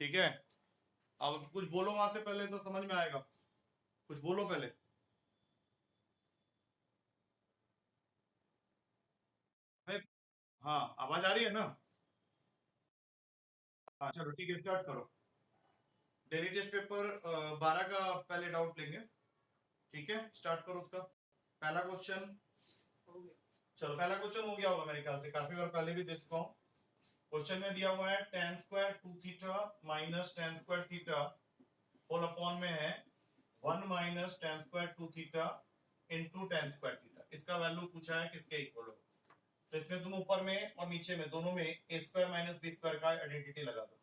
ठीक है, अब कुछ बोलो वहां से पहले तो समझ में आएगा, कुछ बोलो पहले। हाँ आवाज आ रही है ना? हाँ चलो ठीक है, स्टार्ट करो। डेली टेस्ट पेपर 12 का पहले डाउट लेंगे। ठीक है, स्टार्ट करो उसका पहला क्वेश्चन। चलो पहला क्वेश्चन हो गया होगा मेरे ख्याल से, काफी बार पहले भी दे चुका हूँ। क्वेश्चन में दिया हुआ है tan square 2 theta minus tan square theta whole upon में है 1 minus tan square 2 theta into tan square theta. इसका वैल्यू पूछा है किसके इक्वल हो। तो इसमें तुम ऊपर में और नीचे में दोनों में a square minus b square का आइडेंटिटी लगा दो।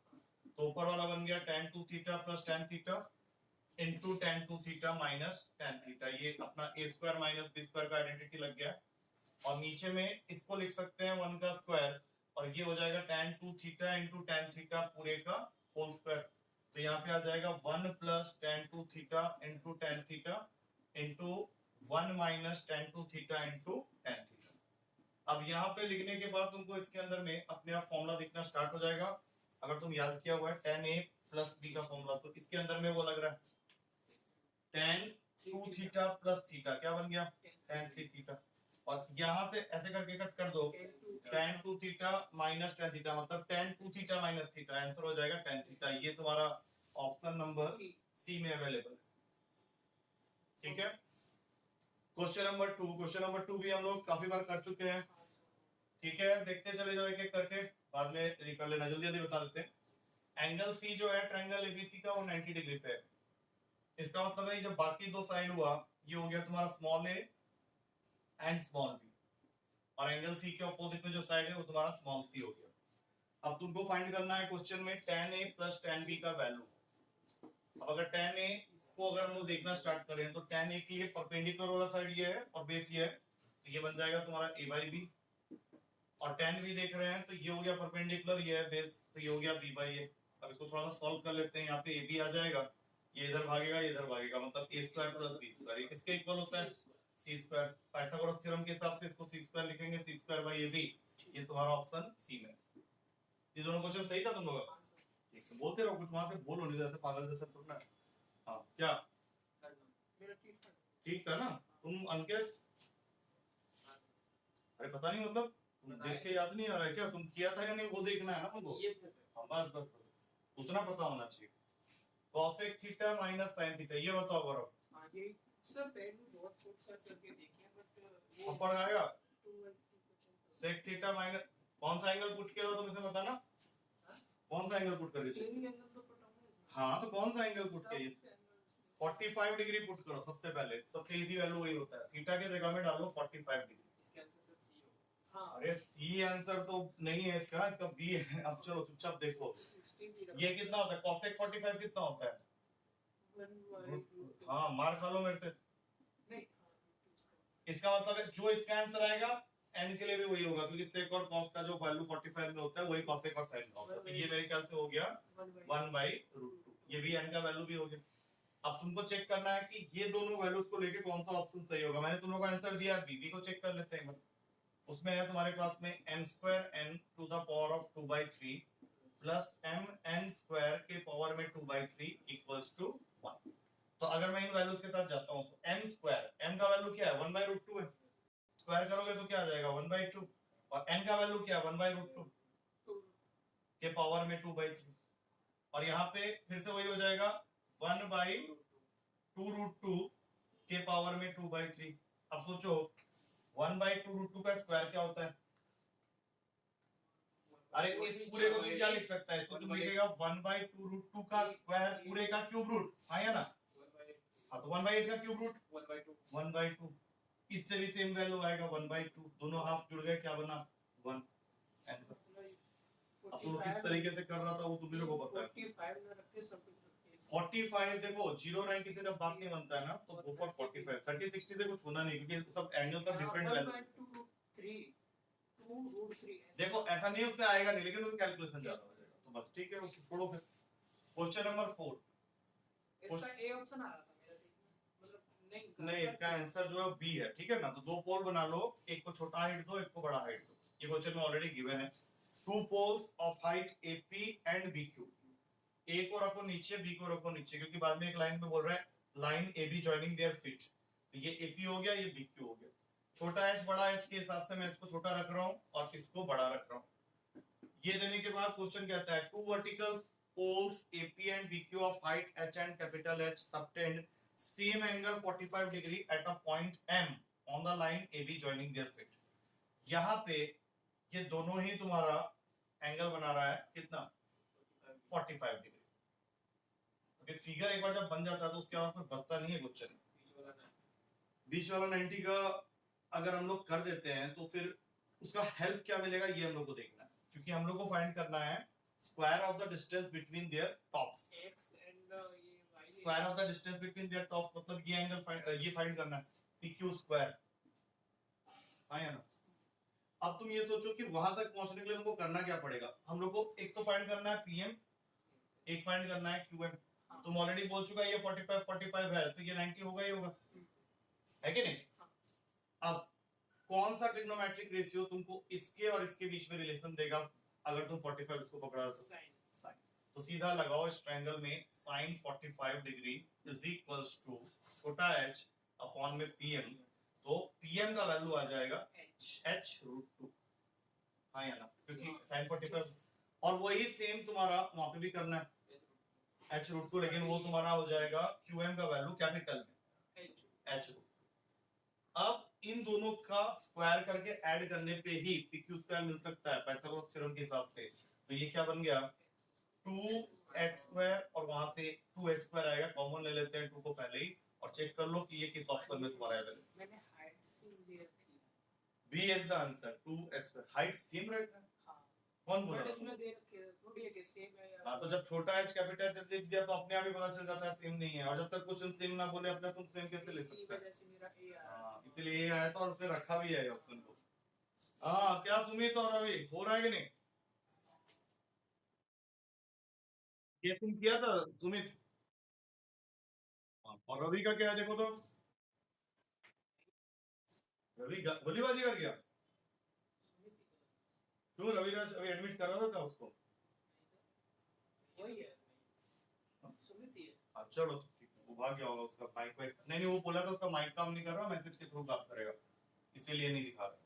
तो ऊपर वाला बन गया tan 2 theta plus tan theta into tan 2 theta minus tan theta. ये अपना a square minus b square का आइडेंटिटी लग गया। और नीचे में इसको लिख सकते हैं 1 का स्क्वायर, और ये हो जाएगा tan 2 theta into tan theta पूरे का होल स्क्वायर। तो यहाँ पे आ जाएगा 1 plus tan 2 theta into tan theta into 1 minus tan 2 theta into tan theta. अब यहाँ पे लिखने के बाद तुमको इसके अंदर में अपने आप फॉर्मूला दिखना स्टार्ट हो जाएगा। अगर तुम याद किया हुआ है tan a प्लस b का फॉर्मूला, तो इसके अंदर में वो लग रहा है tan 2 थीटा प्लस थीटा क्या बन गया tan 3 थीटा। और यहां से ऐसे करके कट कर दो tan 2 theta minus tan theta, मतलब tan 2 theta minus theta, answer हो जाएगा tan थीटा। ये तुम्हारा ऑप्शन नंबर सी में अवेलेबल है। ठीक है, क्वेश्चन नंबर 2। क्वेश्चन नंबर 2 भी हम लोग काफी बार कर चुके हैं। ठीक है, देखते चले जाओ एक एक करके, बाद में कर लेना, जल्दी जल्दी बता देते हैं। एंगल सी जो है ट्रायंगल एबीसी का, वो 90 डिग्री पे है। इसका मतलब है जब बाकी दो साइड हुआ, ये हो गया तुम्हारा small a and small b, और एंगल सी के ऑपोजिट में जो साइड है वो तुम्हारा स्मॉल सी हो गया। अब तुमको फाइंड करना है क्वेश्चन में tan a plus tan b का वैल्यू। अब अगर tan a को अगर हम लोग देखना स्टार्ट करें तो tan a की ये परपेंडिकुलर वाला साइड ये है और बेस ये है, तो ये बन जाएगा तुम्हारा a बाई बी। और tan b देख रहे हैं तो ये हो गया परपेंडिकुलर, ये है बेस, तो ये हो गया b बाई ए। अब इसको थोड़ा सा सॉल्व कर लेते हैं। यहाँ पे ab आ जाएगा, ये इधर भागेगा, ये इधर भागेगा, मतलब a square plus b square. ये किसके इक्वल होता है c स्क्वायर। पाइथागोरस थ्योरम के हिसाब से इसको c स्क्वायर लिखेंगे, c स्क्वायर बाई ab। ये तुम्हारा ऑप्शन सी में। ये दोनों क्वेश्चन सही था तुम लोग का? ठीक है, बोलते रहो कुछ, वहां से बोलो, नहीं जैसे पागल जैसा तुम ना। हाँ क्या ठीक था ना? तुम अंकेश, अरे पता नहीं, मतलब तुम देख के याद नहीं आ रहा है क्या? तुम किया था या नहीं वो देखना है ना तुमको। हाँ बस बस बस, उतना पता होना चाहिए। cosec theta minus sin theta, ये बताओ करो। ये सर पहले बहुत कुछ सर करके देखे हैं, बट अब पढ़ आएगा sec थीटा माइनस, कौन सा एंगल पुट किया था तुम इसे बताना, कौन सा एंगल पुट कर दिया? सेम एंगल तो पता है। हाँ तो कौन सा एंगल पुट किया? 45 डिग्री पुट करो सबसे पहले, सबसे इजी वैल्यू वही होता है। थीटा के जगह में डालो 45 डिग्री। इसका आंसर सर सी होगा। हाँ अरे सी आंसर तो नहीं है इसका, इसका बी है। अब चलो चुपचाप देखो, 16 ये कितना होता है cosec 45 कितना होता है? हाँ मार खा लो मेरे से। नहीं, इसका मतलब है जो इसका आंसर आएगा n के लिए भी वही होगा, क्योंकि sec और cos का जो वैल्यू 45 में होता है वही cosec और sin का होता है। तो ये मेरे ख्याल से हो गया 1/√2। ये भी n का वैल्यू भी हो गया। अब तुमको चेक करना है कि ये दोनों वैल्यूज को लेके कौन सा ऑप्शन सही होगा। मैंने तुम लोगों का आंसर दिया, बीबी को चेक कर लेते हैं। उसमें है तुम्हारे पास में m square n to the power of 2/3 plus m n square के पावर में 2/3 इक्वल्स टू 1। तो अगर मैं इन वैल्यूज के साथ जाता हूं तो m स्क्वायर, m का वैल्यू क्या है 1/√2 है, स्क्वायर करोगे तो क्या आ जाएगा 1/2, और n का वैल्यू क्या है 1/√2 के पावर में 2/3। और यहाँ पे फिर से वही हो जाएगा 1/2√2 के पावर में 2/3। अब सोचो 1/2√2 का स्क्वायर क्या होता है? अरे इस पूरे को तुम क्या लिख सकता है, इसको तुम लिखेगा 1/2√2 का स्क्वायर पूरे का क्यूब रूट, आया ना? हाँ तो 1/8 का क्यूब रूट 1/2। इससे भी सेम वैल्यू आएगा 1/2, दोनों हाफ जुड़ गए, क्या बना 1 आंसर। अब तो किस तरीके से कर रहा था वो तुम लोगों को पता है। 45 ना रख के सब कुछ रख के 45 देखो 0-90 से जब बात नहीं बनता है ना तो गो फॉर 45। 30-60 से कुछ होना नहीं, क्योंकि सब एंगल सब डिफरेंट वैल्यू। 2√3 देखो ऐसा नहीं उससे आएगा नहीं, लेकिन उसका कैलकुलेशन ज्यादा हो जाएगा, तो बस ठीक है उसको छोड़ो। फिर क्वेश्चन नंबर 4। इसका ए ऑप्शन आ रहा था मेरा, मतलब नहीं इसका आंसर जो है बी है। ठीक है ना, तो दो पोल बना लो, एक को छोटा हाइट दो, एक को बड़ा हाइट दो। ये क्वेश्चन में ऑलरेडी गिवन है। Two poles of height AP and BQ, A को रखो नीचे, बी को रखो नीचे, क्योंकि बाद में एक लाइन में बोल रहा है line A B joining their feet. तो ये एपी हो गया, ये बीक्यू हो गया। छोटा एच बड़ा एच के हिसाब से मैं इसको छोटा रख रहा हूँ और इसको बड़ा रख रहा हूँ। ये देने के बाद क्वेश्चन कहता है two vertical poles AP and BQ of height h and capital H subtend same angle 45 degree at a point M on the line A B joining their feet. यहाँ पे ये दोनों ही तुम्हारा एंगल बना रहा है कितना 45 डिग्री। ओके, फिगर एक बार जब बन जाता है तो उसके बाद कोई बचता नहीं है क्वेश्चन। बीच वाला 90 का अगर हम लोग कर देते हैं तो फिर उसका हेल्प क्या मिलेगा ये हम लोग को देखना है, क्योंकि हम लोग को फाइंड करना है square of the distance between their tops. x and ये y square of the distance between their tops मतलब ये एंगल ये फाइंड करना है pq स्क्वायर। हाँ या ना। अब तुम ये सोचो कि वहां तक पहुंचने के लिए तुमको करना क्या पड़ेगा। हम लोग को एक तो फाइंड करना है pm, एक फाइंड करना है qm। तुम ऑलरेडी बोल चुका है ये 45 है तो ये 90 होगा ही होगा, है कि नहीं। अब कौन सा ट्रिग्नोमेट्रिक रेशियो तुमको इसके और इसके बीच में रिलेशन देगा अगर तुम 45 उसको पकड़ा तो साइन। तो सीधा लगाओ इस ट्रायंगल में sin 45 degree is equals to छोटा h अपॉन में pm। तो pm का वैल्यू आ जाएगा h रूट 2। हाँ या ना, क्योंकि sin 45 और वही सेम तुम्हारा वहां पे भी करना है h रूट 2, लेकिन वो तुम्हारा हो जाएगा qm का वैल्यू कैपिटल में h रूट। अब इन दोनों का स्क्वायर करके ऐड करने पे ही pq स्क्वायर मिल सकता है पाइथागोरस थ्योरम के हिसाब से। तो ये क्या बन गया 2x स्क्वायर और वहां से 2h स्क्वायर आएगा, कॉमन ले लेते हैं 2 को पहले ही और चेक कर लो कि ये किस ऑप्शन में तुम्हारा है। मैंने हाइट से दे रखी है। B is the answer 2h square. Height same रहेगा। हां कौन बोला बट था? इसमें दे रखी है थोड़ी है कि सेम है या हाँ, तो जब छोटा h कैपिटल h लिख दिया तो अपने आप ही पता चल जाता है सेम नहीं है, और जब तक क्वेश्चन सेम ना बोले अपने तुम सेम कैसे ले इसी सकते हैं। वजह से मेरा ए आया। हाँ, इसलिए ये आया था और उसने रखा भी है ऑप्शन को। हाँ, क्या सुमित और रवि हो रहा है कि नहीं? ये तुम किया था सुमित? हाँ, और रवि का क्या है देखो तो। रवि गोलीबाजी कर गया। क्यों रविराज अभी एडमिट कर रहा था उसको? वही है सुमित ही है। हाँ, चलो वो भाग गया होगा, उसका माइक वाइक नहीं वो बोला था उसका माइक काम नहीं कर रहा, मैसेज के थ्रू बात करेगा इसीलिए नहीं दिखा रहा।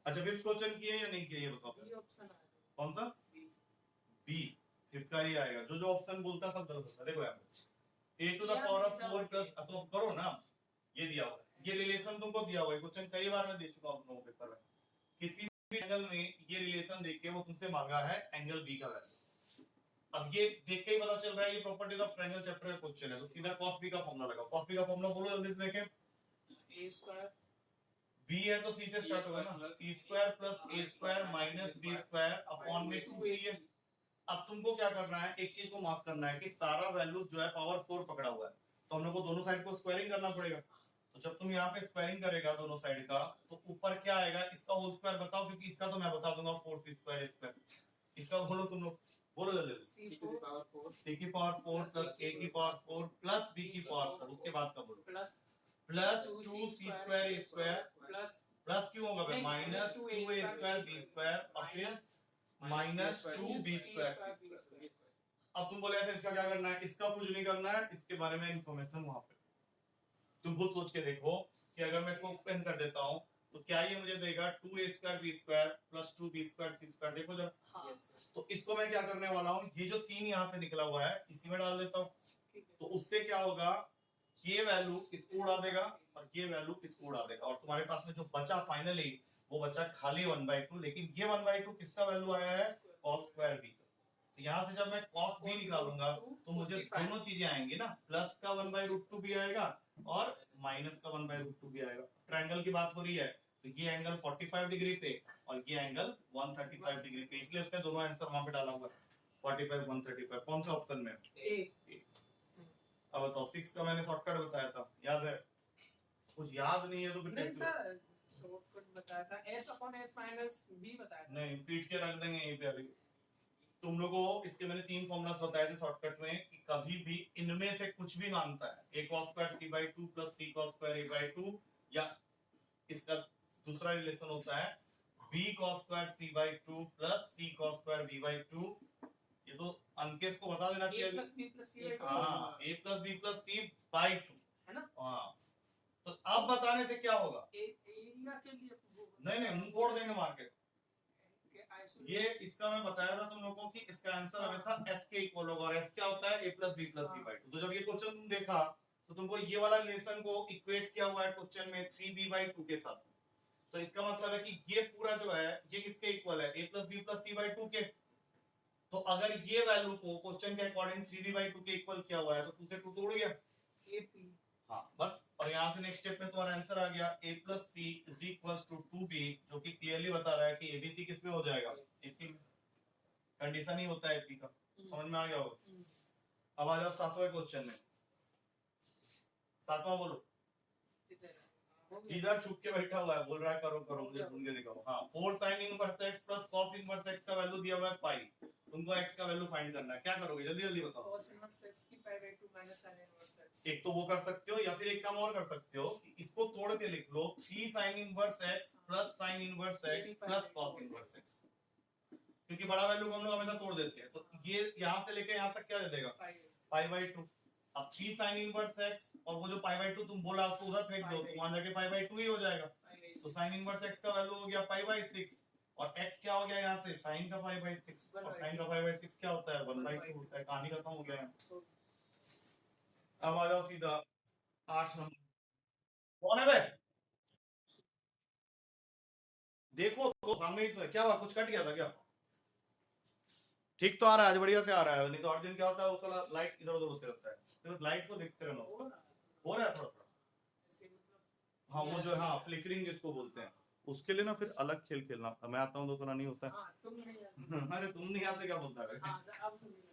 अच्छा फिफ्थ क्वेश्चन किए या नहीं किए ये बताओ। बी ऑप्शन आया कौन सा? बी। फिफ्थ का ही आएगा, जो जो ऑप्शन बोलता है सब गलत होता है। देखो यहाँ पे a to the power of 4 plus, तो करो ना, ये दिया हुआ है, ये रिलेशन तुमको दिया हुआ है, क्वेश्चन कई बार मैं दे चुका हूं अपने पेपर में। किसी भी एंगल में ये रिलेशन देख के वो तुमसे मांगा है एंगल बी का वैल्यू। अब ये देख के ही पता चल रहा है ये प्रॉपर्टीज ऑफ ट्रायंगल चैप्टर का क्वेश्चन है, तो सीधा cos b का फॉर्मूला लगाओ। cos b का फॉर्मूला बोलो जल्दी से देखें। ए स्क्वायर b है तो c से स्टार्ट होगा ना, c square plus a square minus b square upon में 2c है। अब तुमको क्या करना है, एक चीज को मार्क करना है कि सारा वैल्यूज जो है पावर 4 पकड़ा हुआ है, तो हम लोग को दोनों साइड को स्क्वायरिंग करना पड़ेगा। तो जब तुम यहाँ पे स्क्वायरिंग करेगा दोनों साइड का तो ऊपर क्या आएगा, इसका होल स्क्वायर बताओ, क्योंकि इसका तो मैं बता दूंगा 4c स्क्वायर स्क्वायर। इसका बोलो तुम लोग, बोलो जल्दी। सी की पावर 4 c की पावर 4 प्लस a की पावर 4 प्लस b की पावर 4, उसके बाद का बोलो plus plus 2c square a square plus plus क्यों होगा फिर minus 2a square b square और फिर माइनस 2b स्क्वायर। अब तुम बोले ऐसे इसका क्या करना है, इसका कुछ नहीं करना है, इसके बारे में इंफॉर्मेशन वहां पे तुम खुद सोच के देखो कि अगर मैं इसको एक्सपेंड कर देता हूं तो क्या ये मुझे देगा 2a square b square plus 2b square c square. देखो जरा, तो इसको मैं क्या करने वाला हूं, ये जो 3 यहाँ पे निकला हुआ है इसी में डाल देता हूं, तो उससे क्या होगा ये वैल्यू इसको उड़ा देगा और ये वैल्यू इसको उड़ा देगा, और तुम्हारे पास में जो बचा फाइनली वो बचा खाली 1/2, लेकिन ये 1/2 किसका वैल्यू आया है cos स्क्वायर b। तो यहाँ से जब मैं cos b निकालूंगा तो मुझे दोनों चीजें आएंगी ना, प्लस का 1/√2 भी आएगा और माइनस का 1/√2 भी आएगा। ट्रायंगल की बात हो रही है तो ये एंगल 45 डिग्री पे और ये एंगल 135 डिग्री पे, इसलिए उसने दोनों आंसर वहां पे डाला हुआ है 45 135। कौन सा ऑप्शन में? ए। अब बताओ 6 का मैंने शॉर्टकट बताया था, याद है? कुछ याद नहीं है तो फिर नहीं कैसे? सर शॉर्टकट बताया था s/s - b बताया था। नहीं पीट के रख देंगे यहीं पे अभी। तुम लोगों को इसके मैंने 3 फॉर्मूलास बताए थे शॉर्टकट में कि कभी भी इनमें से कुछ भी मांगता है a cos square c/2 plus c cos square a/2, या इसका दूसरा रिलेशन होता है b cos square c/2 plus c cos square b/2, ये तो अंकेश को बता देना a चाहिए plus b plus c by 2 हाँ a plus b plus c by 2 है ना? हाँ तो अब बताने से क्या होगा एरिया के लिए वो नहीं नहीं मुंह फोड़ देंगे मार के आइसोलेट ये इसका मैं बताया था तुम लोगों को कि इसका आंसर हमेशा s के इक्वल होगा और s क्या होता है a plus b plus c by 2 तो जब ये क्वेश्चन तुम देखा तो तुमको ये वाला रिलेशन को इक्वेट किया हुआ है क्वेश्चन में 3b बाई 2 के साथ तो इसका मतलब है कि ये पूरा जो है ये किसके इक्वल है a plus b plus c by 2 के तो अगर ये वैल्यू को क्वेश्चन के अकॉर्डिंग 3b बाई 2 के इक्वल किया हुआ है तो 2 से 2 तोड़ गया ap हाँ बस और यहाँ से नेक्स्ट स्टेप में तुम्हारा आंसर आ गया a plus c is equals to 2b जो कि क्लियरली बता रहा है कि abc किस में हो जाएगा ap कंडीशन ही होता है ap का समझ में आ गया होगा अब आ जाओ सातवें क्वेश्चन में सातवां बोलो इधर छुप के बैठा हुआ है बोल रहा है करो करो मुझे ढूंढ के दिखाओ हाँ 4 sin inverse x plus cos inverse x का वैल्यू दिया हुआ है पाई तुमको x का वैल्यू फाइंड करना है क्या करोगे जल्दी जल्दी बताओ cos इनवर्स x की pi by 2 minus sin inverse x एक तो वो कर सकते हो या फिर एक काम और कर सकते हो कि इसको तोड़ के लिख लो 3 sin inverse x plus sin inverse x plus cos inverse x क्योंकि बड़ा वैल्यू को हम लोग हमेशा तोड़ देते हैं तो ये यहाँ से लेके यहाँ तक क्या दे देगा पाई बाई 2 अब 3 sin इनवर्स x और वो जो पाई बाई 2 तुम बोला उसको उधर फेंक दो तो वहां जाके पाई बाई 2 ही हो जाएगा तो sin इनवर्स x का वैल्यू हो गया पाई बाई 6 और x क्या हो गया यहाँ से sin का पाई बाई 6 और sin का पाई बाई 6 क्या होता है 1 बाई 2 होता है कहानी खत्म हो गया है अब आ जाओ सीधा 8 नंबर कौन है बे देखो तो सामने ही तो है क्या हुआ कुछ कट गया था क्या ठीक तो आ रहा है आज बढ़िया से आ रहा है नहीं तो हर दिन क्या होता है उसका लाइट इधर उधर होते रहता है तो लाइट को देखते रहना उसका हो रहा है थोड़ा थोड़ा हाँ वो जो हाँ फ्लिकरिंग जिसको बोलते हैं उसके लिए ना फिर अलग खेल खेलना मैं आता हूँ तो थोड़ा नहीं होता है अरे तुम नहीं आते क्या बोलता है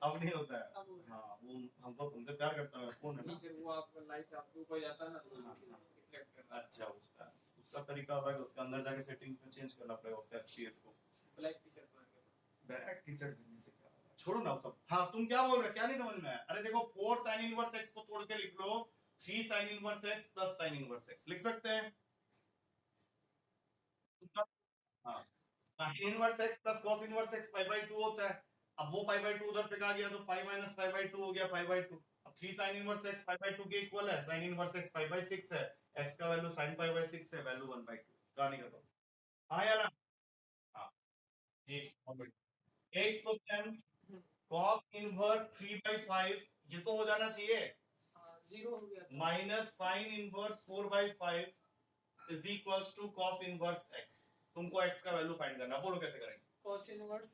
अब नहीं होता है हाँ वो हमको तुमसे प्यार करता है कौन है वो आपका लाइट आपको ऊपर जाता है ना तो रिफ्लेक्ट करता है अच्छा उसका उसका तरीका अलग है उसके अंदर जाके सेटिंग्स में चेंज करना पड़ेगा उसका एफपीएस को ब्लैक टी-शर्ट पहन के ब्लैक टी-शर्ट पहनने से क्या होगा छोड़ो ना वो सब हाँ तुम क्या बोल रहे हो क्या नहीं समझ में आया अरे देखो 4 sin इनवर्स x को तोड़ के लिख लो 3 sin inverse x plus sin inverse x लिख सकते हैं हाँ sin inverse x plus cos inverse x pi by 2 होता है अब वो पाई बाई 2 उधर पे आ गया तो पाई माइनस पाई बाई 2 हो गया पाई बाई 2 अब 3 sin inverse x pi by 2 के इक्वल है sin inverse x pi by 6 है x का वैल्यू sin पाई बाई 6 है वैल्यू 1 बाई 2 कहानी खत्म हाँ या ना हाँ ठीक eight question cos inverse 3 by 5 ये तो हो जाना चाहिए जीरो हो गया minus sin inverse 4 by 5 is equals to cos inverse x तुमको x का वैल्यू फाइंड करना बोलो कैसे करेंगे cos इनवर्स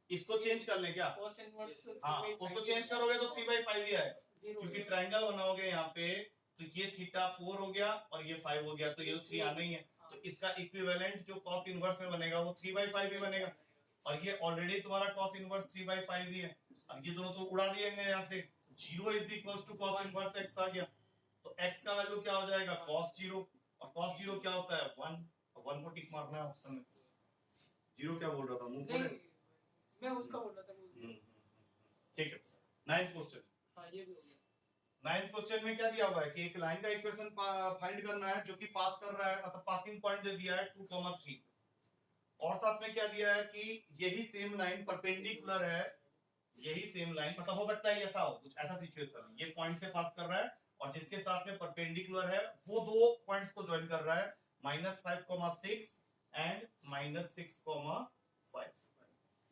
इसको चेंज कर लें क्या cos इनवर्स हाँ उसको चेंज करोगे तो 3 by 5 ही आएगा क्योंकि ट्रायंगल बनाओगे यहाँ पे तो ये थीटा 4 हो गया और ये 5 हो गया तो ये 3 आना ही है तो इसका इक्विवेलेंट जो cos इनवर्स में बनेगा वो 3 by 5 ही बनेगा और ये ऑलरेडी तुम्हारा cos इनवर्स 3 by 5 ही है अब ये दोनों तो उड़ा दिएंगे यहाँ से 0 is equals to cos inverse x आ गया तो x का वैल्यू क्या हो जाएगा cos 0 और cos 0 क्या होता है 1 1 को टिक मारना है ऑप्शन में 0 क्या बोल रहा था मुंह खोले मैं उसका बोल रहा था ठीक है नाइन्थ क्वेश्चन हां ये भी हो गया नाइन्थ क्वेश्चन में क्या दिया हुआ है कि एक लाइन का इक्वेशन फाइंड करना है जो कि पास कर रहा है मतलब पासिंग पॉइंट दे दिया है 2,3 और साथ में क्या दिया है कि यही सेम लाइन परपेंडिकुलर है यही सेम लाइन मतलब हो सकता है ऐसा हो कुछ ऐसा सिचुएशन ये पॉइंट से पास कर रहा है और जिसके साथ में परपेंडिकुलर है वो दो पॉइंट्स को ज्वाइन कर रहा है -5,6 एंड -6,5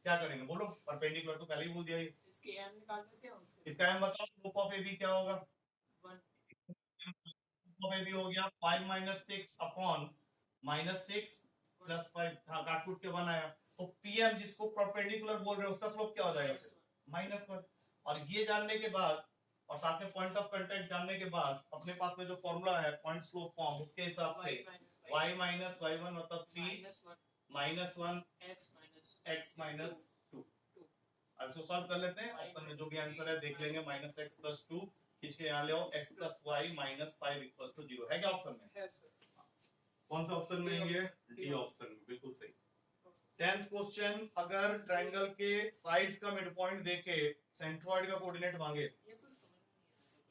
क्या करेंगे बोलो परपेंडिकुलर तो पहले ही बोल दिया ये इसके एम निकाल देते हैं उससे इसका एम बताओ स्लोप ऑफ एबी क्या होगा 1 स्लोप ऑफ एबी हो गया 5 - 6 अपॉन -6 + 5 हाँ काट कूट के 1 आया तो पीएम जिसको परपेंडिकुलर बोल रहे हैं उसका स्लोप क्या हो जाएगा -1 और ये जानने के बाद और साथ में पॉइंट ऑफ कांटेक्ट जानने के बाद अपने पास में जो फार्मूला है पॉइंट स्लोप फॉर्म उसके हिसाब से y - y1 मतलब 3 -1 x - 2 अब इसको सॉल्व कर लेते हैं ऑप्शन में जो भी आंसर है देख लेंगे -x + 2 खींच के यहाँ ले आओ x + y - 5 = 0 है क्या ऑप्शन में है सर कौन सा ऑप्शन में है ये डी ऑप्शन में बिल्कुल सही 10th क्वेश्चन अगर ट्रायंगल के साइड्स का मिड पॉइंट देके सेंट्रोइड का कोऑर्डिनेट मांगे ये तो समझ नहीं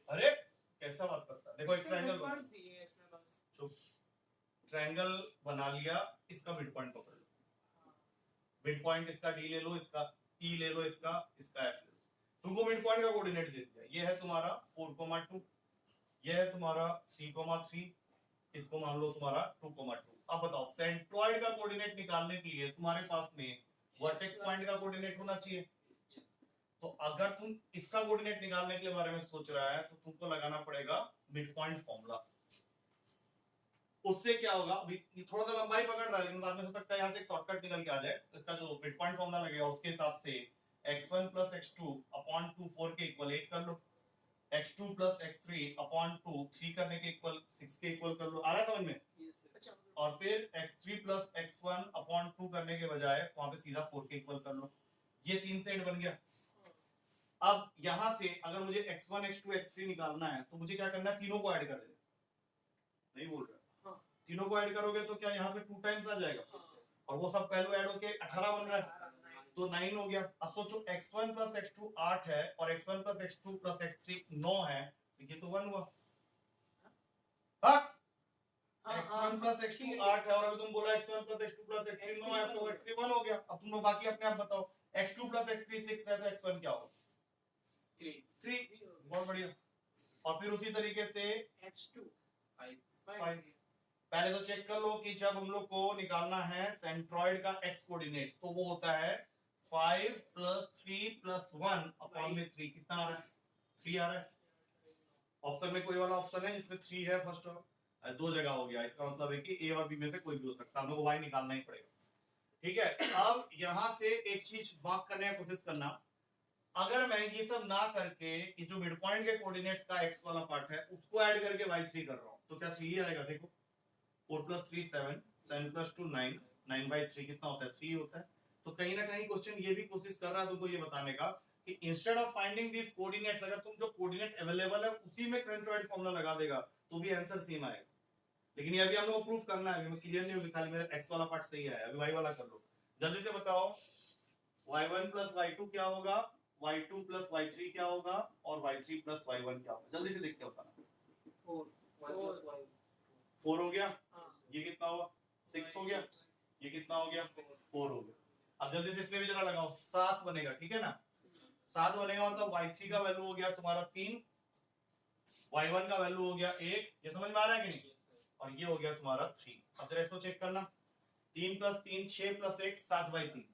अरे कैसा बात करता है देखो एक ट्रायंगल दिए इसमें बस चुप ट्रायंगल बना लिया इसका मिड पॉइंट पकड़ लो मिड पॉइंट इसका डी ले लो इसका ई ले लो, इसका इसका एफ ले लो। तुमको मिड पॉइंट का कोऑर्डिनेट दे दिया, ये है तुम्हारा 4,2, ये है तुम्हारा 3,3, इसको मान लो तुम्हारा 2,2। अब बताओ सेंट्रॉइड का कोऑर्डिनेट निकालने के लिए तुम्हारे पास में वर्टेक्स पॉइंट का कोऑर्डिनेट होना चाहिए। तो अगर तुम इसका कोऑर्डिनेट निकालने के बारे में सोच रहा है तो तुमको लगाना पड़ेगा मिड पॉइंट फॉर्मूला। उससे क्या होगा, अभी थोड़ा सा लंबाई पकड़ रहा है लेकिन बाद में हो सकता है यहाँ से एक शॉर्टकट निकल के आ जाए। तो इसका जो मिड पॉइंट फॉर्मूला लगेगा उसके हिसाब से x1 + x2 अपॉन 2 4 के इक्वल 8 कर लो, x2 + x3 अपॉन 2 3 करने के इक्वल 6 के इक्वल कर लो। आ रहा है समझ में? अच्छा और फिर x3 + x1 अपॉन 2 करने के बजाय वहां पे सीधा 4 के इक्वल कर लो। ये 3 सेट बन गया। अब यहां से अगर मुझे x1 x2 x3 निकालना है तो मुझे क्या करना है, तीनों को ऐड कर देना। नहीं बोल रहा, तीनों को ऐड करोगे तो क्या यहाँ पे 2 टाइम्स आ जाएगा और वो सब पहले ऐड होके 18 बन रहा है तो 9 हो गया। अब सोचो x1 + x2 8 है और x1 + x2 + x3 9 है, तो ये तो 1 हुआ। हाँ, x1 + x2 8 है और अभी तुम बोला x1 + x2 + x3 9 है तो x3 1 हो गया। अब तुम लोग बाकी अपने आप बताओ, x2 + x3 6 है तो x1 क्या होगा? 3। बहुत बढ़िया। और फिर उसी तरीके से h2 5। पहले तो चेक कर लो कि जब हम लोग को निकालना है सेंट्रॉइड का x कोऑर्डिनेट तो वो होता है 5 + 3 + 1 अपॉन में 3। कितना आ रहा है? 3 आ रहा है। ऑप्शन में कोई वाला ऑप्शन है जिसमें 3 है फर्स्ट और दो जगह हो गया, इसका मतलब है कि ए और बी में से कोई भी हो सकता है, हम लोग को y निकालना ही पड़ेगा। ठीक है, अब यहां से एक चीज मार्क करने की कोशिश करना, अगर मैं ये सब ना करके कि जो मिड पॉइंट के कोऑर्डिनेट्स का x वाला पार्ट है उसको ऐड करके y3 कर रहा हूं तो क्या 3 आएगा? देखो 4 + 3 7, 7 + 2 9, 9/3 कितना होता है? 3 होता है। तो कहीं ना कहीं क्वेश्चन ये भी कोशिश कर रहा है तुमको ये बताने का कि instead of finding this coordinates, अगर तुम जो कोऑर्डिनेट अवेलेबल है उसी में सेंट्रॉइड फॉर्मूला लगा देगा तो भी आंसर सेम आएगा। लेकिन ये अभी हम लोग को प्रूफ करना है, अभी क्लियर नहीं होगी, खाली मेरा x वाला पार्ट सही है, अभी y वाला कर लो। जल्दी से बताओ y1 + y2 क्या होगा, y2 + y3 क्या होगा और y3 + y1 क्या होगा? जल्दी से देख के बताना। 4 हो गया, ये कितना होगा? 6 हो गया, ये कितना हो गया? 4 हो गया। अब जल्दी से इसमें भी जरा लगाओ, 7 बनेगा, ठीक है ना? 7 बनेगा मतलब y3 का वैल्यू हो गया तुम्हारा 3, y1 का वैल्यू हो गया 1। ये समझ में आ रहा है कि नहीं? और ये हो गया तुम्हारा 3। अब जरा इसको चेक करना, 3 + 3 6 + 1 7/3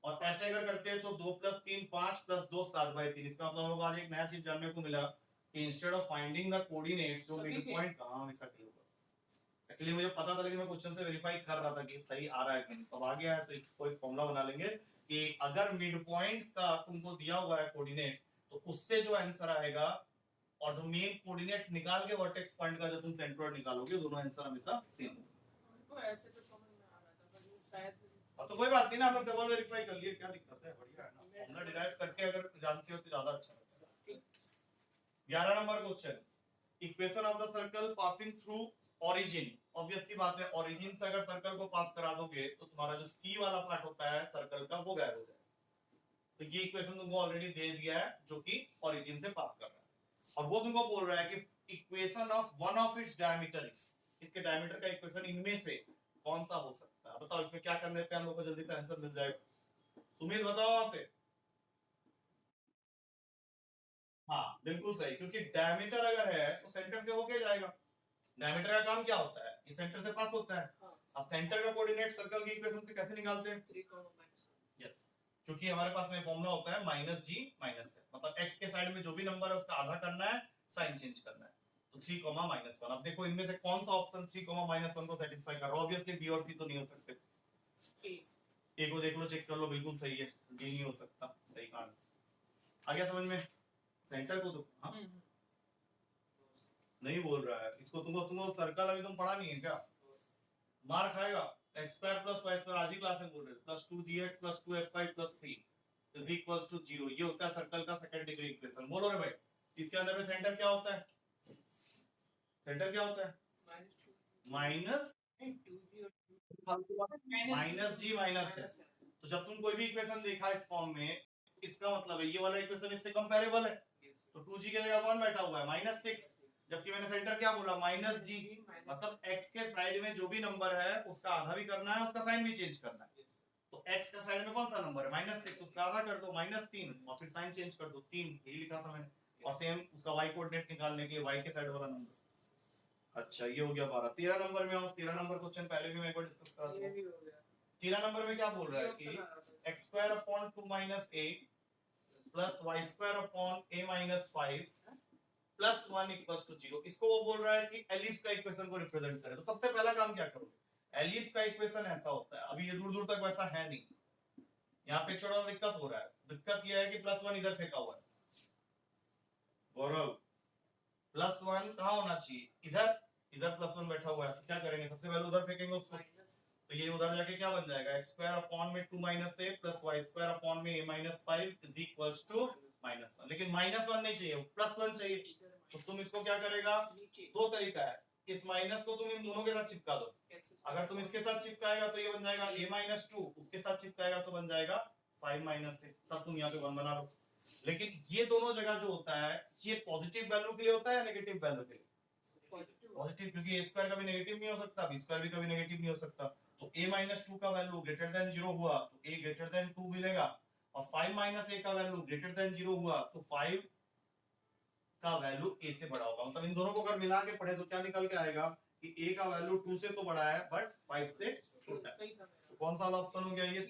और ऐसे अगर करते हैं तो 2 + 3 5 + 2 7/3। इसका मतलब हम लोग आज एक नया चीज जानने को मिला कि instead of finding the coordinates जो मिड पॉइंट कहां हमेशा के होगा। एक्चुअली मुझे पता था लेकिन मैं क्वेश्चन से वेरीफाई कर रहा था कि सही आ रहा है कि नहीं। अब आ गया है तो इसको एक फॉर्मूला बना लेंगे कि अगर मिड पॉइंट्स का तुमको दिया हुआ है कोऑर्डिनेट तो उससे जो आंसर आएगा और जो मेन कोऑर्डिनेट निकाल के वर्टेक्स पॉइंट का जो तुम सेंट्रॉइड निकालोगे दोनों आंसर हमेशा सेम होगा। तो ऐसे तो समझ में आ रहा था पर शायद तो कोई बात नहीं ना, हम लोग डबल वेरीफाई कर लिए, क्या दिक्कत है? बढ़िया है ना, फॉर्मूला डिराइव करके अगर जानते हो तो ज्यादा अच्छा होता है। 11 number question, equation of the circle passing through origin. Obvious सी बात है, ओरिजिन से अगर सर्कल को पास करा दोगे तो तुम्हारा जो सी वाला पार्ट होता है सर्कल का वो गायब हो जाएगा। तो ये इक्वेशन तुमको ऑलरेडी दे दिया है जो कि ओरिजिन से पास कर रहा है और वो तुमको बोल रहा है कि equation of one of its diameter, इसके डायमीटर का इक्वेशन इनमें से कौन सा हो सकता है? बताओ इसमें क्या करने पे हम लोग को जल्दी से आंसर मिल जाएगा। सुमित बताओ वहां से। हाँ बिल्कुल सही, क्योंकि डायमीटर अगर है तो सेंटर से होके जाएगा। डायमीटर का काम क्या होता है? ये सेंटर से पास होता है। अब सेंटर का कोऑर्डिनेट सर्कल की इक्वेशन से कैसे निकालते हैं? 3, यस, क्योंकि हमारे पास में फॉर्मूला होता है -g -s, मतलब x के साइड में जो भी नंबर है उसका आधा करना है, साइन चेंज करना है। तो 3, -1। अब देखो इनमें से कौन सा ऑप्शन 3, -1 को सेटिस्फाई कर रहा है? ऑब्वियसली बी और सी तो नहीं हो सकते। ए को देख लो, चेक कर लो, बिल्कुल सही है, डी नहीं हो सकता। सही कहा। आ गया समझ में? सेंटर को तो हाँ नहीं बोल रहा है, इसको तुमको सर्कल अभी तुम पढ़ा नहीं है क्या? मार खाएगा। x² + y² आधी क्लास में बोल रहे +2gx + 2f5 + c = 0। ये होता है सर्कल का सेकंड डिग्री इक्वेशन। बोलो रे भाई, इसके अंदर में सेंटर क्या होता है? सेंटर क्या होता है? Minus -g -s। तो जब तुम कोई भी इक्वेशन देखा इस फॉर्म में, इसका मतलब है ये वाला इक्वेशन इससे कंपैरेबल है। तो 2g की जगह कौन बैठा हुआ है? -6। जबकि मैंने सेंटर क्या बोला? -g, मतलब x के साइड में जो भी नंबर है उसका आधा भी करना है, उसका साइन भी चेंज करना है। तो x का साइड में कौन सा नंबर है -6, उसका आधा कर दो -3 और फिर साइन चेंज कर दो 3, यही लिखा था मैंने। और सेम उसका y कोऑर्डिनेट निकालने के लिए y के साइड वाला नंबर। अच्छा ये हो गया 12। 13 नंबर में आओ। 13 नंबर क्वेश्चन पहले भी मैं एक बार डिस्कस करा ये था। भी हो गया। 13 नंबर में क्या बोल रहा ये है ऑप्शन कि आ रहा था। x² - 2 - a plus y² - a - 5 plus 1 equals to 0। इसको वो बोल रहा है कि एलिप्स का इक्वेशन को रिप्रेजेंट करे। तो सबसे पहला काम क्या करोगे, एलिप्स का इक्वेशन ऐसा होता है, अभी ये दूर दूर तक वैसा है नहीं, यहाँ पे छोटा सा दिक्कत हो रहा है। दिक्कत यह है कि +1 इधर फेंका हुआ है। गौरव +1 कहाँ होना चाहिए, इधर, इधर +1 बैठा हुआ है। तो क्या करेंगे, सबसे पहले उधर फेंकेंगे उसको, तो ये उधर जाके क्या बन जाएगा, x² - 2 - a plus y² - a - 5 is equals to -1। लेकिन -1 नहीं चाहिए, +1 चाहिए। तो तुम इसको क्या करेगा, दो तरीका है, इस माइनस को तुम इन दोनों के साथ चिपका दो। अगर तुम इसके साथ चिपकाएगा तो ये बन जाएगा a - 2, उसके साथ चिपकाएगा तो बन जाएगा 5 - a, तब तुम यहाँ पे 1 बना लो। लेकिन ये दोनों जगह जो होता है ये पॉजिटिव वैल्यू के लिए होता है या नेगेटिव वैल्यू के लिए, पॉजिटिव, क्योंकि a² कभी नेगेटिव नहीं हो सकता, b² भी कभी नेगेटिव नहीं हो सकता। तो a - 2 का वैल्यू ग्रेटर देन 0 हुआ तो a ग्रेटर देन 2 मिलेगा, और 5 - a का वैल्यू ग्रेटर देन 0 हुआ तो 5 का वैल्यू a से बड़ा होगा। मतलब इन दोनों को अगर मिला के पढ़े तो क्या निकल के आएगा कि a का वैल्यू 2 से तो बड़ा है बट 5 से छोटा है। तो कौन सा ऑप्शन हो गया, ये C।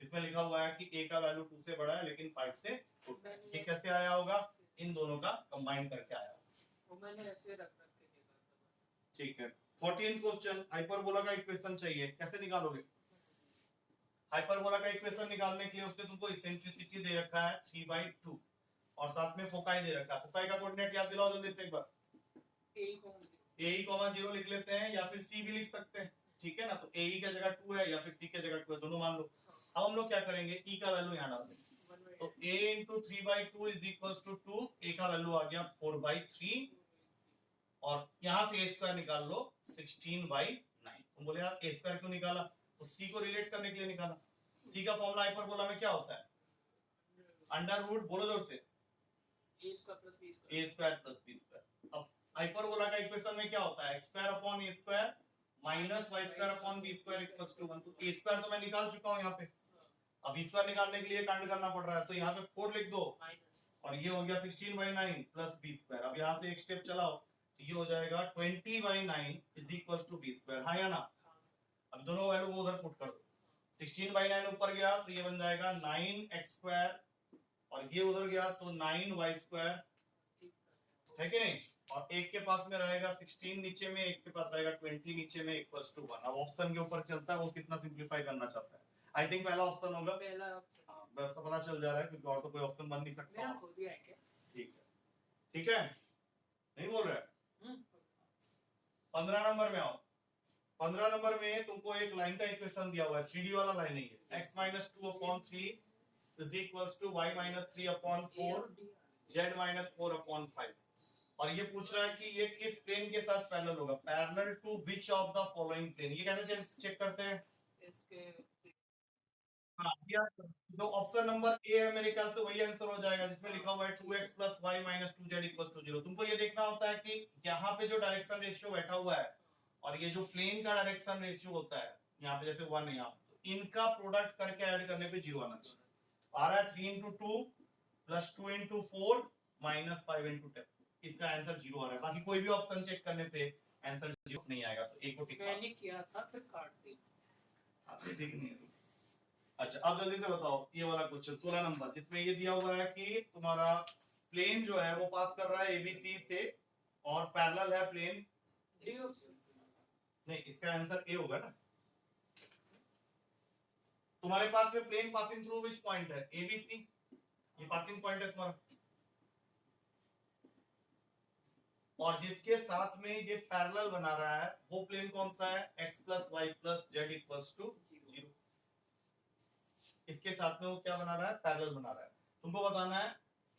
इसमें लिखा हुआ है कि a का वैल्यू 2 से बड़ा है लेकिन 5 से छोटा है। ये कैसे आया होगा, इन दोनों का कंबाइन करके आया। वो मैंने ऐसे रख रख के देखा था। ठीक है। 14 क्वेश्चन, हाइपरबोला का इक्वेशन चाहिए, कैसे निकालोगे। हाइपरबोला का इक्वेशन निकालने के लिए उसने तुमको इसेंट्रिसिटी दे रखा है 3/2 और साथ में फोकाई दे रखा है। फोकाई का कोऑर्डिनेट याद दिलाओ जल्दी से एक बार। AE, 0 लिख लेते हैं या फिर C भी लिख सकते हैं, ठीक है ना। तो AE की जगह 2 है या फिर C की जगह 2 है, दोनों मान लो। अब हम लोग क्या करेंगे, E का वैल्यू यहाँ डाल देंगे। तो A × 3/2 is equals to 2, A का वैल्यू आ गया 4/3 और यहाँ से a² निकाल लो 16/9। तुम बोले यार a² क्यों निकाला, तो C को रिलेट करने के लिए निकाला। C का फॉर्मूला हाइपरबोला में क्या होता है, अंडर रूट, बोलो जोर से, a² + b²। a² + b²। अब हाइपरबोला का इक्वेशन में क्या होता है, x² / a² minus y² / b² equals to 1। तो a² तो मैं निकाल चुका हूँ यहाँ पे, अब b² निकालने के लिए कांड करना पड़ रहा है, तो यहाँ पे 4 लिख दो और ये हो गया 16/9 प्लस b²। अब यहाँ से एक स्टेप चलाओ तो ये हो जाएगा 20/9 इज इक्वल्स टू b², हाँ या ना। अब दोनों वैल्यू को उधर पुट कर दो, 16/9 ऊपर गया तो ये बन जाएगा 9x² और ये उधर गया तो 9y² है कि नहीं। और एक के पास में रहेगा 16 नीचे में, एक के पास रहेगा 20 नीचे में इक्वल्स टू 1। अब ऑप्शन के ऊपर चलता है वो कितना सिंपलीफाई करना चाहता है। आई थिंक पहला ऑप्शन होगा, पहला ऑप्शन बस पता चल जा रहा है क्योंकि और तो कोई ऑप्शन बन नहीं सकता। मैंने खोल दिया है क्या? ठीक है, ठीक है, नहीं बोल रहा है। 15 नंबर में आओ। 15 नंबर में तुमको एक लाइन का इक्वेशन दिया हुआ है, 3D वाला लाइन है, x - 2/3 is equals to y - 3/4 z - 4/5। और ये पूछ रहा है कि ये किस प्लेन के साथ पैरेलल होगा, parallel to which of the following plane. ये कैसे चेक करते हैं, इसके हाँ तो ऑप्शन नंबर ए है मेरे ख्याल से वही आंसर हो जाएगा जिसमें लिखा हुआ है 2x + y - 2z = 0। तुमको ये देखना होता है कि यहाँ पे जो डायरेक्शन रेशियो बैठा हुआ है और ये जो प्लेन का डायरेक्शन रेशियो होता है यहाँ पे जैसे 1 है, यहाँ इनका प्रोडक्ट करके ऐड करने पे 0 आना चाहिए। आ रहा है 3 × 2 + 2 × 4 - 5 × 10, इसका आंसर 0 आ रहा है। बाकी कोई भी ऑप्शन चेक करने पे आंसर 0 नहीं आएगा, तो एक को टिक मैंने किया था फिर काट दी। आपने ठीक नहीं है। अच्छा अब जल्दी से बताओ ये वाला क्वेश्चन 16 नंबर जिसमें ये दिया हुआ है कि तुम्हारा प्लेन जो है वो पास कर रहा है ABC से और पैरेलल है प्लेन, डी ऑप्शन नहीं इसका आंसर ए होगा ना। तुम्हारे पास में plane passing through which point है, ABC, ये पासिंग पॉइंट है तुम्हारा, और जिसके साथ में ये पैरेलल बना रहा है वो प्लेन कौन सा है, x + y + z = 0। इसके साथ में वो क्या बना रहा है, पैरेलल बना रहा है। तुमको बताना है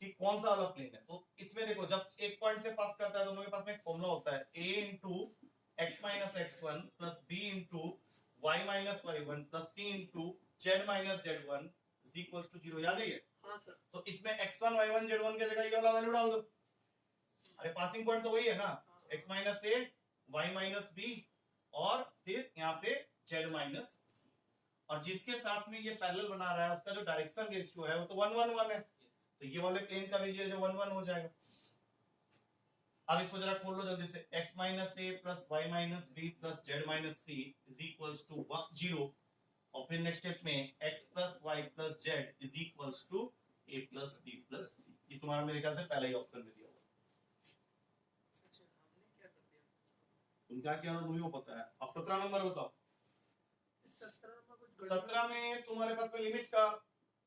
कि कौन सा वाला प्लेन है। तो इसमें देखो जब एक पॉइंट से पास करता है दोनों के पास में एक फॉर्मूला होता है, a × x - x1 + b × y - y1 + c × z - z1 = 0। याद है ये? हां सर। तो इसमें x1 y1 z1 की जगह ये वाला वैल्यू डाल दो। अरे पासिंग पॉइंट तो वही है ना, x - a y - b और फिर यहाँ पे z - c। और जिसके साथ में ये पैरेलल बना रहा है उसका जो डायरेक्शन रेशियो है वो तो 1 1 1 है, तो ये वाले प्लेन का भी ये जो 1 1 हो जाएगा। अब इसको जरा खोल लो जल्दी से, x minus a plus y minus b plus z minus c is equals to 0, और फिर नेक्स्ट स्टेप में x plus y plus z is equals to a plus b plus c। ये तुम्हारा मेरे ख्याल से पहला ही ऑप्शन में दिया हुआ है। अच्छा हमने क्या कर दिया? तुम क्या किया तुम्हें को पता है। अब 17 नंबर बताओ। 17 में कुछ 17 में तुम्हारे पास में लिमिट का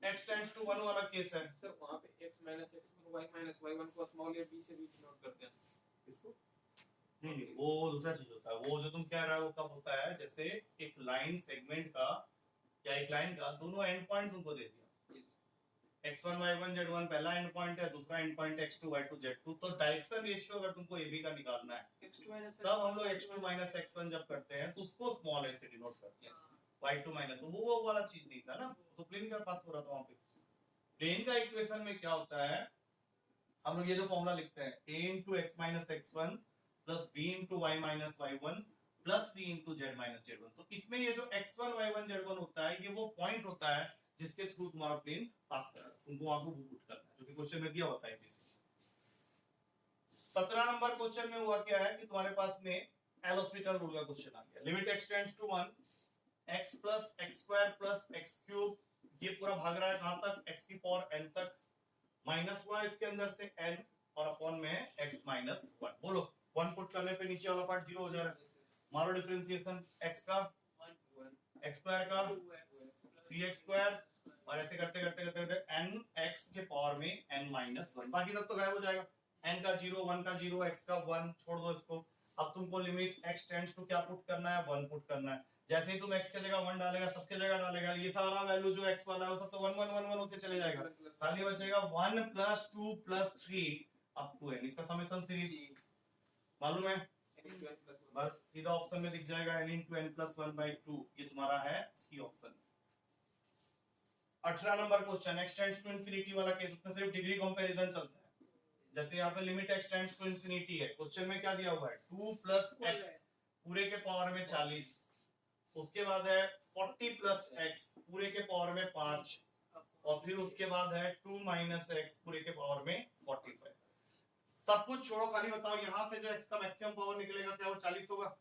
x टेंड्स टू 1 वाला केस है। सर वहां पे x minus x y minus y1 को स्मॉल या b से भी नोट करते हैं इसको। नहीं नहीं, वो दूसरा चीज होता है। वो जो तुम कह रहे हो वो कब होता है, जैसे एक लाइन सेगमेंट का या एक लाइन का दोनों एंड पॉइंट तुमको दे दिया, x1 y1 z1 पहला एंड पॉइंट है, दूसरा and point x2 y2 z2, तो डायरेक्शन रेशियो अगर तुमको ab का निकालना है x2 माइनस तब हम लोग x2 माइनस x1 जब करते हैं तो उसको स्मॉल a से डिनोट करते हैं, y2 माइनस वो वाला चीज नहीं था ना। तो प्लेन का बात हो रहा था वहां पे। प्लेन का इक्वेशन में क्या होता है, हम लोग ये जो फॉर्मूला लिखते हैं a into x minus x1 plus b into y minus y1 plus c into z minus z1, तो इसमें ये जो x1 y1 z1 होता है ये वो पॉइंट होता है जिसके थ्रू तुम्हारा प्लेन पास कर रहा है, तुमको वहां को पुट करना है, जो कि क्वेश्चन में दिया होता है। 17 नंबर क्वेश्चन में हुआ क्या है कि तुम्हारे पास में एल हॉस्पिटल रूल का क्वेश्चन आ गया। Limit x tends to 1, x plus x square plus x cube, ये पूरा भाग रहा है कहां तक, x की पावर n तक, माइनस हुआ इसके अंदर से n और अपॉन में है x माइनस 1। बोलो 1 पुट करने पे नीचे वाला पार्ट 0 हो जा रहा है। मारो डिफरेंशिएशन, x का x स्क्वायर का 3x स्क्वायर, और ऐसे करते करते करते करते n x के पावर में n माइनस 1, बाकी सब तो गायब हो जाएगा। n का 0, 1 का 0, x का 1, छोड़ दो इसको। अब तुमको लिमिट x टेंड्स टू क्या पुट करना है, 1 पुट करना है। जैसे ही तुम x की जगह 1 डालेगा, सबके जगह डालेगा, ये सारा वैल्यू जो x वाला है वो सब तो 1 1 1 1 होते चले जाएगा, खाली बचेगा 1 plus 2 plus 3 up to n। इसका समेशन सीरीज मालूम है, बस सीधा ऑप्शन में दिख जाएगा n into n plus 1/2, ये तुम्हारा है C option. 18 number question, x tends to infinity वाला केस, उसमें सिर्फ डिग्री कंपैरिजन चलता है। जैसे यहाँ पे limit x tends to infinity है, क्वेश्चन में क्या दिया हुआ है 2 प्लस x पूरे के पावर में 40, उसके बाद है 40 प्लस x पूरे के पावर में 5, और फिर उसके बाद है 2 माइनस x पूरे के पावर में 45। सब कुछ छोड़ो, खाली बताओ यहाँ से जो x का मैक्सिमम पावर निकलेगा क्या वो 40 होगा,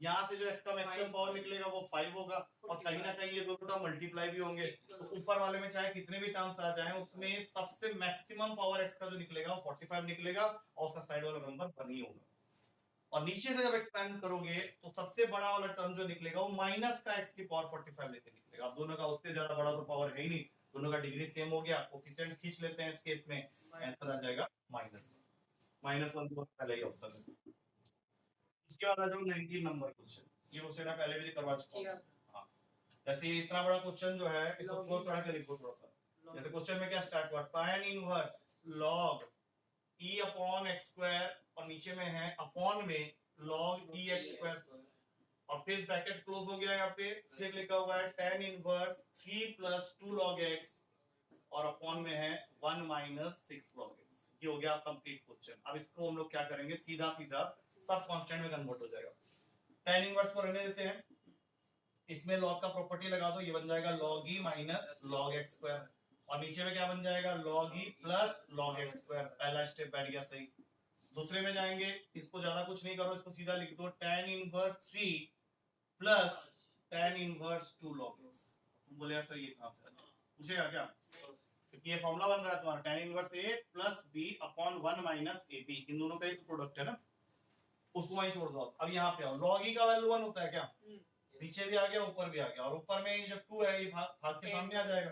यहाँ से जो x का मैक्सिमम पावर निकलेगा वो 5 होगा, और कहीं ना कहीं ये दोनों टर्म मल्टीप्लाई भी होंगे। तो ऊपर वाले में चाहे कितने भी टर्म्स आ जाएं उसमें सबसे मैक्सिमम पावर x का जो निकलेगा वो 45 निकलेगा, और उसका साइड वाला नंबर 1 ही होगा। और नीचे से जब एक्सपेंड करोगे तो सबसे बड़ा वाला टर्म जो निकलेगा वो माइनस का x की पावर 45 लेके निकलेगा। अब दोनों का उससे ज्यादा बड़ा तो पावर है ही नहीं, दोनों का डिग्री सेम हो गया, कोएफिशिएंट खींच लेते हैं इस केस में, आंसर आ जाएगा -1 तो पहले ही ऑप्शन है। उसके बाद आ जाओ 19 नंबर क्वेश्चन, ये क्वेश्चन पहले भी करवा चुका हूं। हां, जैसे इतना बड़ा क्वेश्चन जो है इसको फ्लो थोड़ा कर लिखो थोड़ा सा। जैसे क्वेश्चन में क्या स्टार्ट हुआ, tan inverse log e upon x square, और नीचे में है अपॉन में log e x स्क्वायर, और फिर ब्रैकेट क्लोज हो गया, यहाँ पे फिर लिखा हुआ है tan inverse 3 plus 2 log x, और अपॉन में है 1 माइनस 6 log x। ये हो गया कंप्लीट क्वेश्चन। अब इसको हम लोग क्या करेंगे, सीधा सीधा सब कांस्टेंट में कन्वर्ट हो जाएगा। tan इनवर्स को रहने देते हैं, इसमें log का प्रॉपर्टी लगा दो, ये बन जाएगा log e minus log x square, और नीचे में क्या बन जाएगा log e plus log x square. पहला स्टेप बैठ गया सही। दूसरे में जाएंगे, इसको ज्यादा कुछ नहीं करो, इसको सीधा लिख दो tan inverse 3 plus tan inverse 2 log x। तुम बोले सर ये कहां से आया, पूछेगा क्या, क्योंकि ये फॉर्मूला बन रहा है तुम्हारा tan inverse a plus b upon 1 minus ab, इन दोनों का एक प्रोडक्ट है ना, उसको वहीं छोड़ दो। अब यहाँ पे आओ, log e का वैल्यू 1 होता है क्या, नीचे भी आ गया ऊपर भी आ गया, और ऊपर में जब 2 है ये भाग के सामने आ जाएगा,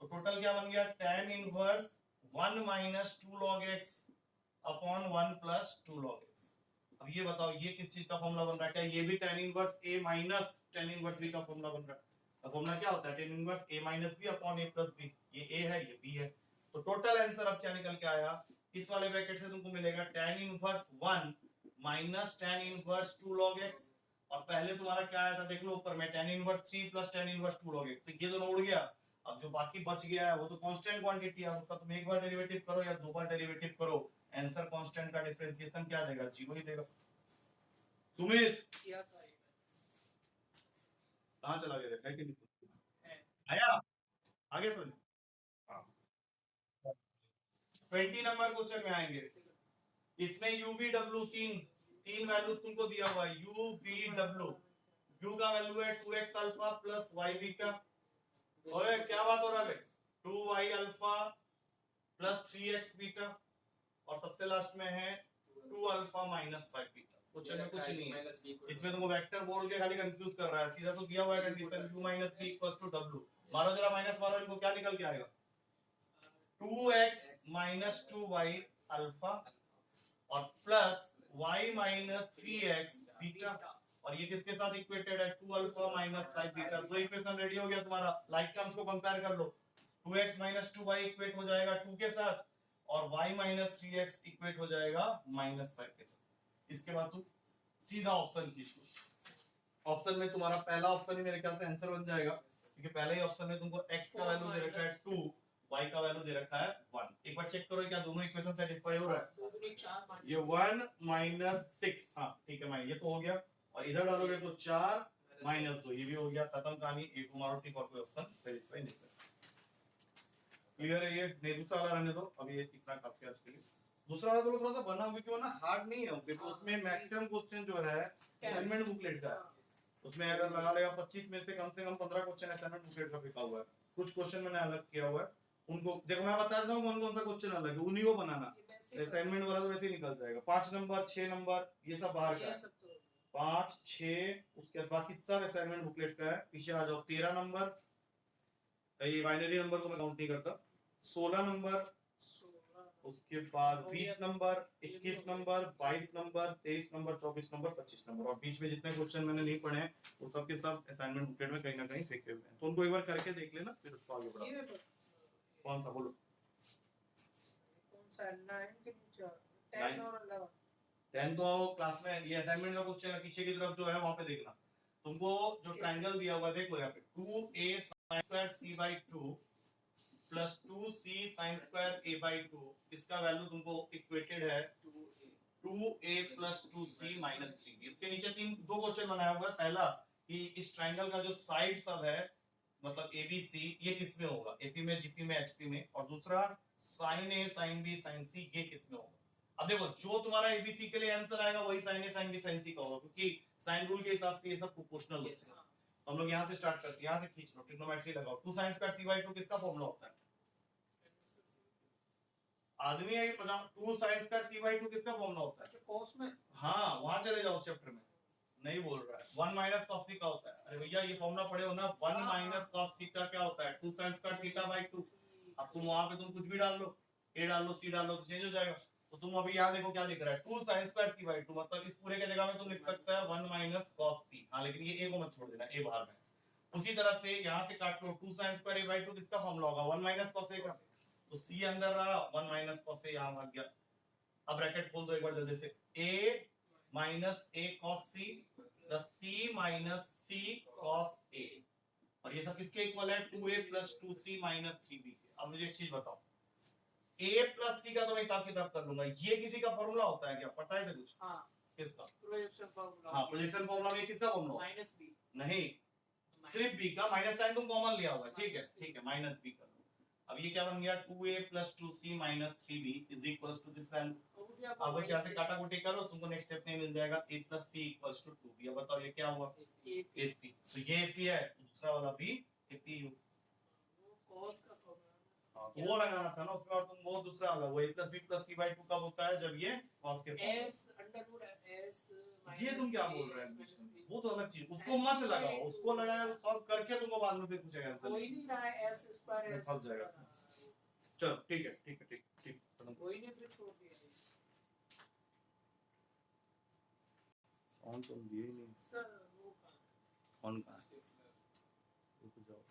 तो टोटल क्या बन गया tan inverse 1 minus 2 log x upon 1 plus 2 log x। अब ये बताओ ये किस चीज का फॉर्मूला बन रहा है, क्या ये भी tan inverse a minus tan inverse b का फॉर्मूला बन रहा है। फॉर्मूला क्या होता है, tan inverse a minus b upon a plus b, ये a है ये b है। तो टोटल आंसर अब क्या निकल के आया, इस वाले ब्रैकेट से तुमको मिलेगा tan inverse 1 minus tan inverse 2 log x, और पहले तुम्हारा क्या आया था देख लो ऊपर में tan inverse 3 plus tan inverse 2 log x, तो ये दोनों उड़ गया। अब जो बाकी बच गया है वो तो कांस्टेंट क्वांटिटी है, उसका तुम एक बार डेरिवेटिव करो या दो बार डेरिवेटिव करो, आंसर कांस्टेंट का डिफरेंशिएशन क्या देगा, 0 ही देगा। सुमित क्या था ये? कहां चला गया, है कि नहीं, आया आगे सुन। 20 नंबर क्वेश्चन में आएंगे। इसमें यू वी डब्ल्यू तीन वैल्यूज तुमको दिया हुआ है। यू वी डब्ल्यू, यू का वैल्यू है 2x alpha plus y beta. ओए क्या बात हो रहा है? 2y alpha plus 3x beta, और सबसे लास्ट में है 2 अल्फा माइनस 5 बीटा। क्वेश्चन में कुछ नहीं है, इसमें तुमको वेक्टर बोल के खाली कंफ्यूज कर रहा है। सीधा तो दिया हुआ है condition u minus b equals to w। मारो जरा माइनस मारो, इनको क्या निकल के आएगा? 2x माइनस 2y अल्फा और plus y minus 3x beta, और ये किसके साथ इक्वेटेड है? 2 अल्फा माइनस 5 बीटा। दो इक्वेशन रेडी हो गया तुम्हारा। लाइक टर्म्स को कंपेयर कर लो। 2x माइनस 2y इक्वेट हो जाएगा 2 के साथ, और y माइनस 3x इक्वेट हो जाएगा माइनस 5 के साथ। इसके बाद तुम सीधा ऑप्शन खींच लो। ऑप्शन में तुम्हारा पहला ऑप्शन ही मेरे ख्याल से आंसर बन जाएगा, क्योंकि पहले ही ऑप्शन में तुमको x का वैल्यू दे रखा है 2, y का वैल्यू दे रखा है 1। एक बार चेक करो क्या दोनों इक्वेशन सेटिस्फाई हो रहा है? ये 1 माइनस 6, हाँ ठीक है, ये तो हो गया। और इधर डालोगे तो 4 माइनस 2, ये भी हो गया। खत्म कहानी। एक मारो टिक, और कोई ऑप्शन सेटिस्फाई नहीं करता। क्लियर है ये? नहीं, दूसरा वाला रहने दो, अभी ये इतना काफी आज के लिए। दूसरा वाला तो थोड़ा सा बना हुआ, क्यों ना हार्ड नहीं है, क्योंकि उसमें मैक्सिमम क्वेश्चन जो है असाइनमेंट बुकलेट का है। उसमें अगर लगा लेगा 25 में से कम 15 क्वेश्चन असाइनमेंट बुकलेट का लिखा हुआ है। कुछ क्वेश्चन मैंने अलग किया हुआ है, उनको देखो मैं बता देता हूँ कौन कौन सा क्वेश्चन अलग है, उन्हीं को बनाना। असाइनमेंट वाला तो वैसे ही निकल जाएगा। 5 नंबर 6 नंबर ये सब बाहर का है। 5 6 उसके बाद बाकी सब असाइनमेंट बुकलेट का है। पीछे आ जाओ। 13 नंबर, ये बाइनरी नंबर को मैं काउंट नहीं करता। 16 नंबर, उसके बाद 20 number, 21 number, 22 number, 23 number, 24 number, 25 number, और बीच में जितने क्वेश्चन मैंने नहीं पढ़े हैं वो सब के सब असाइनमेंट बुकलेट में कहीं ना कहीं फेंके हुए हैं। तो उनको एक बार करके देख लेना, फिर उसको आगे बढ़ाओ। कौन सा बोलो? कौन सा? 9 के नीचे 10 और 11। 10 तो क्लास में ये असाइनमेंट का क्वेश्चन है, पीछे की तरफ जो है वहां पे देखना। तुमको जो ट्रायंगल दिया हुआ है देखो यहाँ पे 2a sin square c/2 plus 2c sin square a/2, इसका वैल्यू तुमको इक्वेटेड है 2a plus 2c minus 3b। इसके नीचे दो क्वेश्चन बनाया हुआ है। पहला कि इस ट्रायंगल का जो साइड सब है, मतलब ABC, ये किस में होगा? AP में, GP में, HP में। और दूसरा sin A sin B sin C, ये किस में होगा? अब देखो जो तुम्हारा ABC के लिए आंसर आएगा वही sin A sin B sin C का होगा, क्योंकि साइन रूल के हिसाब से ये सब प्रोपोर्शनल होते हैं। तो हम लोग यहाँ से स्टार्ट करते हैं, यहाँ से खींच लो, ट्रिग्नोमेट्री लगाओ। 2 sin स्क्वायर c/2 किसका फॉर्मूला होता है? आदमी है ये पता। 2 sin स्क्वायर c/2 किसका फॉर्मूला होता है? कोस में। हाँ वहां चले जाओ चैप्टर में। नहीं बोल रहा है। 1 माइनस कॉस सी का होता है। अरे भैया ये फॉर्मूला पढ़े हो ना? 1 माइनस कॉस थीटा क्या होता है? 2 sin स्क्वायर थीटा/2। अब तुम वहां पे तुम कुछ भी डाल लो, ए डाल लो, सी डाल लो, तो चेंज हो जाएगा। तो तुम अभी यहाँ देखो क्या लिख रहा है, 2 sin स्क्वायर c/2, मतलब इस पूरे के जगह में तुम लिख सकता है 1 माइनस कॉस सी। हाँ लेकिन ये ए को मत छोड़ देना, ए बाहर में। उसी तरह से यहाँ से काट लो, 2 sin स्क्वायर a/2 किसका फॉर्मूला होगा? 1 माइनस कॉस ए का। तो सी अंदर रहा, 1 माइनस कॉस ए यहाँ भाग गया। अब ब्रैकेट खोल दो एक बार जल्दी से। a minus a cos c plus c minus c cos a, और ये सब किसके इक्वल है? 2a plus 2c minus 3b। अब मुझे एक चीज बताओ, a प्लस c का तो मैं हिसाब किताब कर लूंगा, ये किसी का फॉर्मूला होता है क्या? पता है कुछ? हाँ किसका? Projection formula. हाँ प्रोजेक्शन फॉर्मूला में किसका फॉर्मूला? Minus b। नहीं, सिर्फ b का। माइनस साइन तुम कॉमन लिया होगा, ठीक है, माइनस b कर लो। अब ये क्या बन गया? 2a plus 2c minus 3b is equals to this value. अब क्या से काटा कुटी करो, तुमको नेक्स्ट स्टेप में मिल जाएगा a plus c equals to 2b। अब बताओ ये क्या हुआ? ap। तो ये ap है, दूसरा वाला भी ap। cos का फॉर्मूला, हाँ तो वो लगाना था ना उसमें। और तुम वो दूसरा वाला वो a plus b plus c/2 कब होता है? जब ये cos के s अंडर s। ये तुम क्या बोल रहे हैं? वो तो अलग चीज, उसको मत लगाओ। उसको लगाया सॉल्व करके तुमको बाद में फिर पूछेगा आंसर। कोई नहीं रहा है s स्क्वायर फंस जाएगा। चलो ठीक है, ठीक कोई नहीं, फिर छोड़ दिया। साउंड तो दिए नहीं सर, वो कहां? ऑन कहां? रुक जाओ।